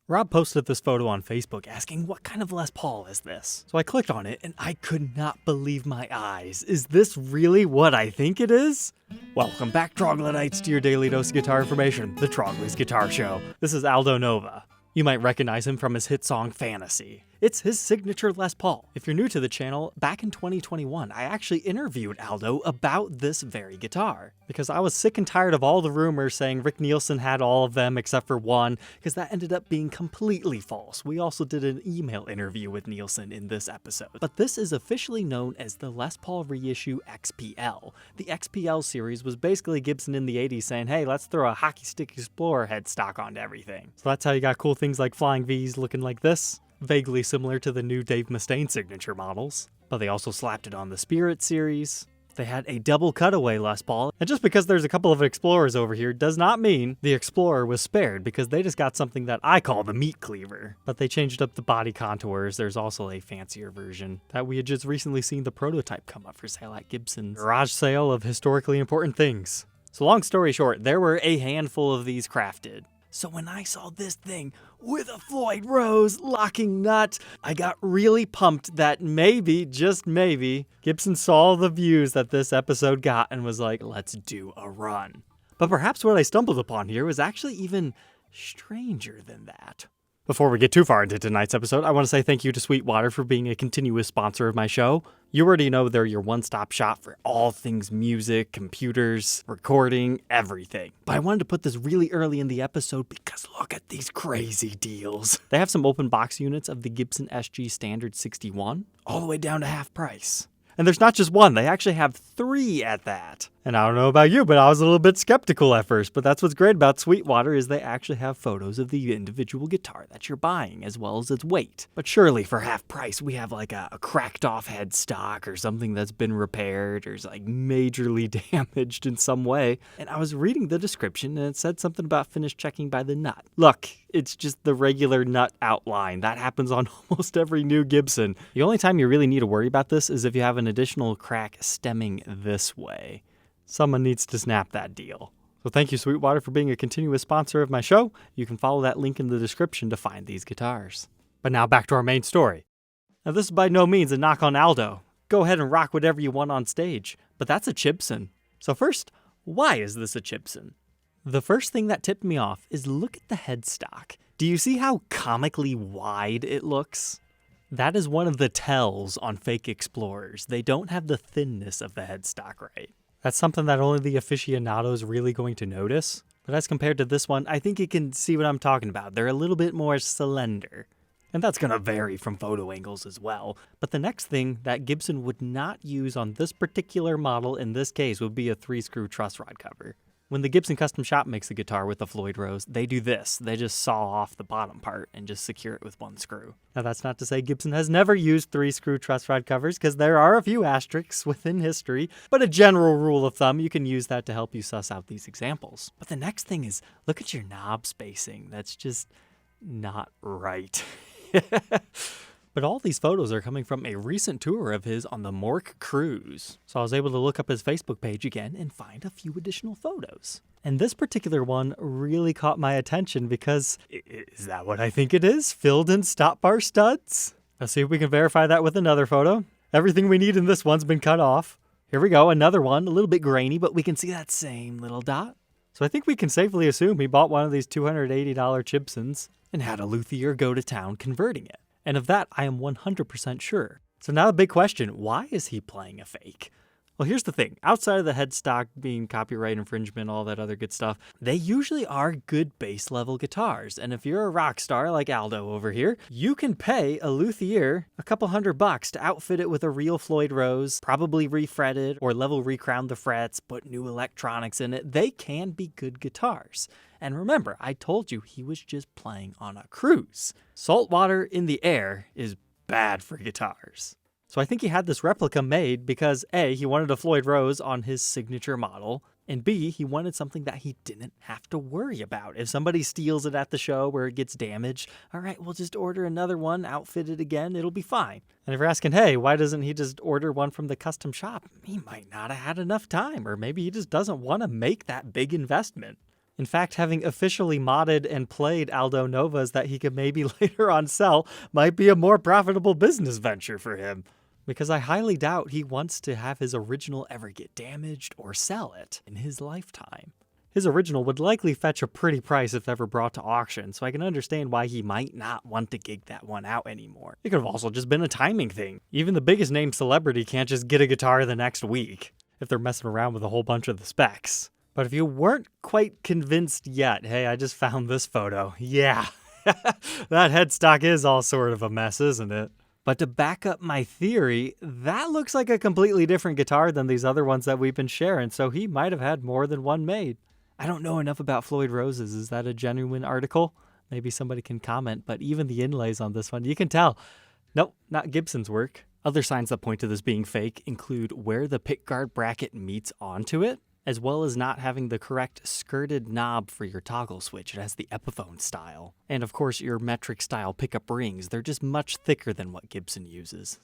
Rob posted this photo on Facebook asking what kind of Les Paul is this? So I clicked on it and I could not believe my eyes. Is this really what I think it is? Welcome back, Troglodytes, to your daily dose of guitar information, the Trogly's Guitar Show. This is Aldo Nova. You might recognize him from his hit song Fantasy. It's his signature Les Paul. If you're new to the channel, back in 2021, I actually interviewed Aldo about this very guitar. Because I was sick and tired of all the rumors saying Rick Nielsen had all of them except for one, because that ended up being completely false. We also did an email interview with Nielsen in this episode. But this is officially known as the Les Paul Reissue XPL. The XPL series was basically Gibson in the 80s saying, hey, let's throw a hockey stick Explorer headstock onto everything. So that's how you got cool things like Flying V's looking like this. Vaguely similar to the new Dave Mustaine signature models. But they also slapped it on the Spirit series. They had a double cutaway Les Paul, and just because there's a couple of Explorers over here does not mean the Explorer was spared, because they just got something that I call the meat cleaver. But they changed up the body contours. There's also a fancier version that we had just recently seen the prototype come up for sale at Gibson's garage sale of historically important things. So long story short, there were a handful of these crafted. So when I saw this thing with a Floyd Rose locking nut, I got really pumped that maybe, just maybe, Gibson saw the views that this episode got and was like, let's do a run. But perhaps what I stumbled upon here was actually even stranger than that. Before we get too far into tonight's episode, I want to say thank you to Sweetwater for being a continuous sponsor of my show. You already know they're your one-stop shop for all things music, computers, recording, everything. But I wanted to put this really early in the episode because look at these crazy deals. They have some open box units of the Gibson SG Standard 61, all the way down to half price. And there's not just one, they actually have 3 at that. And I don't know about you, but I was a little bit skeptical at first. But that's what's great about Sweetwater is they actually have photos of the individual guitar that you're buying, as well as its weight. But surely for half price, we have like a cracked off headstock or something that's been repaired or is like majorly damaged in some way. And I was reading the description and it said something about finish checking by the nut. Look, it's just the regular nut outline. That happens on almost every new Gibson. The only time you really need to worry about this is if you have an additional crack stemming this way. Someone needs to snap that deal. So thank you, Sweetwater, for being a continuous sponsor of my show. You can follow that link in the description to find these guitars. But now back to our main story. Now this is by no means a knock on Aldo. Go ahead and rock whatever you want on stage. But that's a Chibson. So first, why is this a Chibson? The first thing that tipped me off is look at the headstock. Do you see how comically wide it looks? That is one of the tells on fake Explorers. They don't have the thinness of the headstock right. That's something that only the aficionado is really going to notice. But as compared to this one, I think you can see what I'm talking about. They're a little bit more slender. And that's going to vary from photo angles as well. But the next thing that Gibson would not use on this particular model in this case would be a 3-screw truss rod cover. When the Gibson Custom Shop makes a guitar with the Floyd Rose, they do this. They just saw off the bottom part and just secure it with 1 screw. Now that's not to say Gibson has never used 3-screw truss rod covers, because there are a few asterisks within history, but a general rule of thumb, you can use that to help you suss out these examples. But the next thing is, look at your knob spacing. That's just not right. But all these photos are coming from a recent tour of his on the Mork Cruise. So I was able to look up his Facebook page again and find a few additional photos. And this particular one really caught my attention because, is that what I think it is? Filled in stop bar studs? Let's see if we can verify that with another photo. Everything we need in this one's been cut off. Here we go, another one, a little bit grainy, but we can see that same little dot. So I think we can safely assume he bought one of these $280 Chibsons and had a luthier go to town converting it. And of that, I am 100% sure. So now the big question, why is he playing a fake? Well, here's the thing. Outside of the headstock being copyright infringement, all that other good stuff, they usually are good bass level guitars. And if you're a rock star like Aldo over here, you can pay a luthier a couple $100 to outfit it with a real Floyd Rose, probably refretted or level recrown the frets, put new electronics in it. They can be good guitars. And remember, I told you he was just playing on a cruise. Salt water in the air is bad for guitars. So I think he had this replica made because A, he wanted a Floyd Rose on his signature model, and B, he wanted something that he didn't have to worry about. If somebody steals it at the show where it gets damaged, all right, we'll just order another one, outfit it again, it'll be fine. And if you're asking, hey, why doesn't he just order one from the custom shop? He might not have had enough time, or maybe he just doesn't want to make that big investment. In fact, having officially modded and played Aldo Novas that he could maybe later on sell might be a more profitable business venture for him. Because I highly doubt he wants to have his original ever get damaged or sell it in his lifetime. His original would likely fetch a pretty price if ever brought to auction, so I can understand why he might not want to gig that one out anymore. It could have also just been a timing thing. Even the biggest name celebrity can't just get a guitar the next week if they're messing around with a whole bunch of the specs. But if you weren't quite convinced yet, hey, I just found this photo. Yeah, that headstock is all sort of a mess, isn't it? But to back up my theory, that looks like a completely different guitar than these other ones that we've been sharing, so he might have had more than one made. I don't know enough about Floyd Rose's. Is that a genuine article? Maybe somebody can comment, but even the inlays on this one, you can tell. Nope, not Gibson's work. Other signs that point to this being fake include where the pickguard bracket meets onto it, as well as not having the correct skirted knob for your toggle switch. It has the EPIPHONE style. And of course your metric style pickup rings. They're just much thicker than what Gibson uses.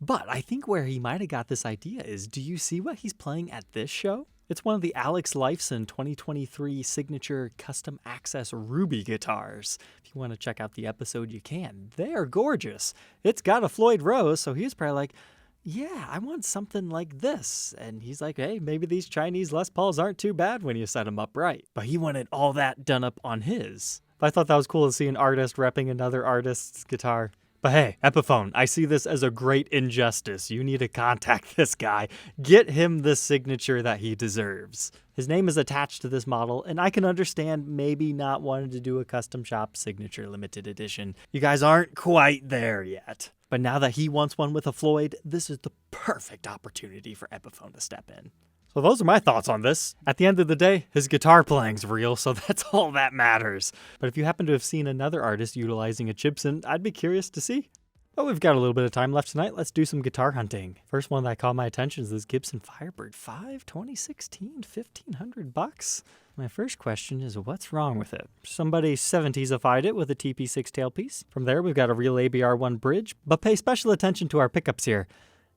But I think where he might have got this idea is, do you see what he's playing at this show? It's one of the Alex Lifeson 2023 signature custom access Ruby guitars. If you want to check out the episode, you can. They are gorgeous. It's got a Floyd Rose, so he's probably like, yeah, I want something like this. And he's like, hey, maybe these Chinese Les Pauls aren't too bad when you set them up right. But he wanted all that done up on his. But I thought that was cool to see an artist repping another artist's guitar. But hey, EPIPHONE, I see this as a great injustice. You need to contact this guy. Get him the signature that he deserves. His name is attached to this model, and I can understand maybe not wanting to do a custom shop signature limited edition. You guys aren't quite there yet. But now that he wants one with a Floyd, this is the perfect opportunity for EPIPHONE to step in. So those are my thoughts on this. At the end of the day, his guitar playing's real, so that's all that matters. But if you happen to have seen another artist utilizing a Gibson, I'd be curious to see. But we've got a little bit of time left tonight. Let's do some guitar hunting. First one that caught my attention is this Gibson Firebird 5 2016, $1,500. My first question is, what's wrong with it? Somebody 70s-ified it with a TP6 tailpiece. From there, we've got a real ABR1 bridge, but pay special attention to our pickups here.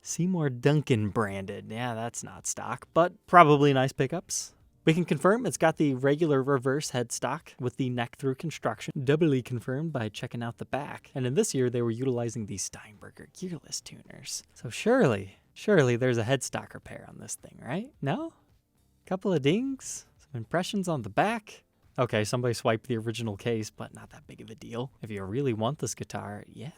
Seymour Duncan branded. Yeah, that's not stock, but probably nice pickups. We can confirm it's got the regular reverse headstock with the neck-through construction, doubly confirmed by checking out the back. And in this year, they were utilizing the Steinberger gearless tuners. So surely there's a headstock repair on this thing, right? No? Couple of dings? Some impressions on the back? Okay, somebody swiped the original case, but not that big of a deal. If you really want this guitar, yeah,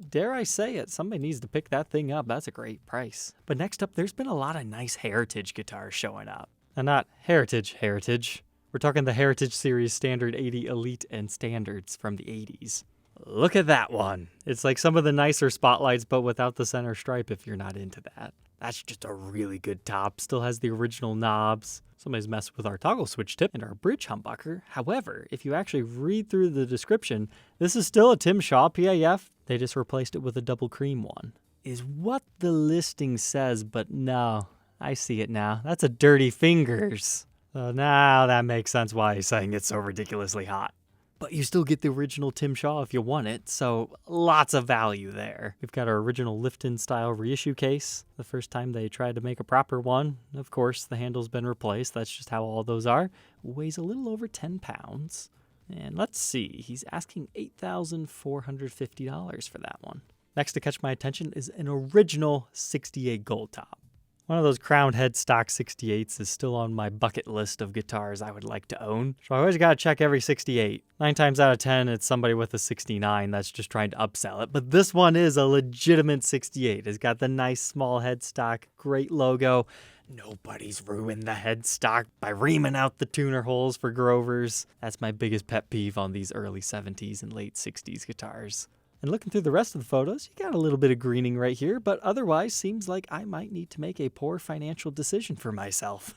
dare I say it, somebody needs to pick that thing up. That's a great price. But next up, there's been a lot of nice Heritage guitars showing up. And not Heritage. We're talking the Heritage Series Standard 80 Elite and Standards from the 80s. Look at that one. It's like some of the nicer Spotlights, but without the center stripe if you're not into that. That's just a really good top. Still has the original knobs. Somebody's messed with our toggle switch tip and our bridge humbucker. However, if you actually read through the description, this is still a Tim Shaw PAF. They just replaced it with a double cream one. Is what the listing says, but no. I see it now. That's a Dirty Fingers. So now that makes sense why he's saying it's so ridiculously hot. But you still get the original Tim Shaw if you want it, so lots of value there. We've got our original Lifton style reissue case. The first time they tried to make a proper one, of course, the handle's been replaced. That's just how all those are. Weighs a little over 10 pounds. And let's see, he's asking $8,450 for that one. Next to catch my attention is an original 68 gold top. One of those crowned headstock 68s is still on my bucket list of guitars I would like to own. So I always got to check every 68. 9 times out of 10, it's somebody with a 69 that's just trying to upsell it. But this one is a legitimate 68. It's got the nice small headstock, great logo. Nobody's ruined the headstock by reaming out the tuner holes for Grovers. That's my biggest pet peeve on these early 70s and late 60s guitars. And looking through the rest of the photos, you got a little bit of greening right here, but otherwise seems like I might need to make a poor financial decision for myself.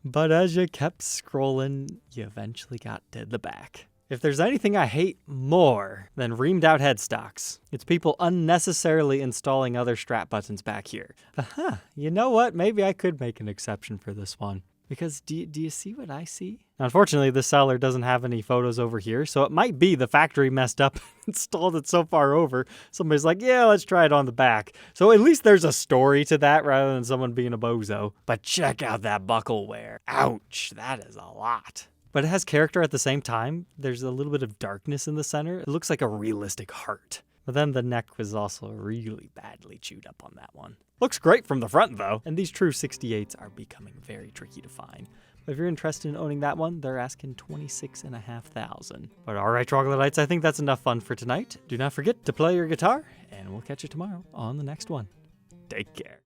But as you kept scrolling, you eventually got to the back. If there's anything I hate more than reamed out headstocks, it's people unnecessarily installing other strap buttons back here. But you know what? Maybe I could make an exception for this one. Because do you see what I see? Unfortunately, the seller doesn't have any photos over here, so it might be the factory messed up and installed it so far over. Somebody's like, yeah, let's try it on the back. So at least there's a story to that rather than someone being a bozo. But check out that buckle wear. Ouch, that is a lot. But it has character at the same time. There's a little bit of darkness in the center. It looks like a realistic heart. But then the neck was also really badly chewed up on that one. Looks great from the front though. And these true 68s are becoming very tricky to find. But if you're interested in owning that one, they're asking $26,500. But all right, troglodytes, I think that's enough fun for tonight. Do not forget to play your guitar, and we'll catch you tomorrow on the next one. Take care.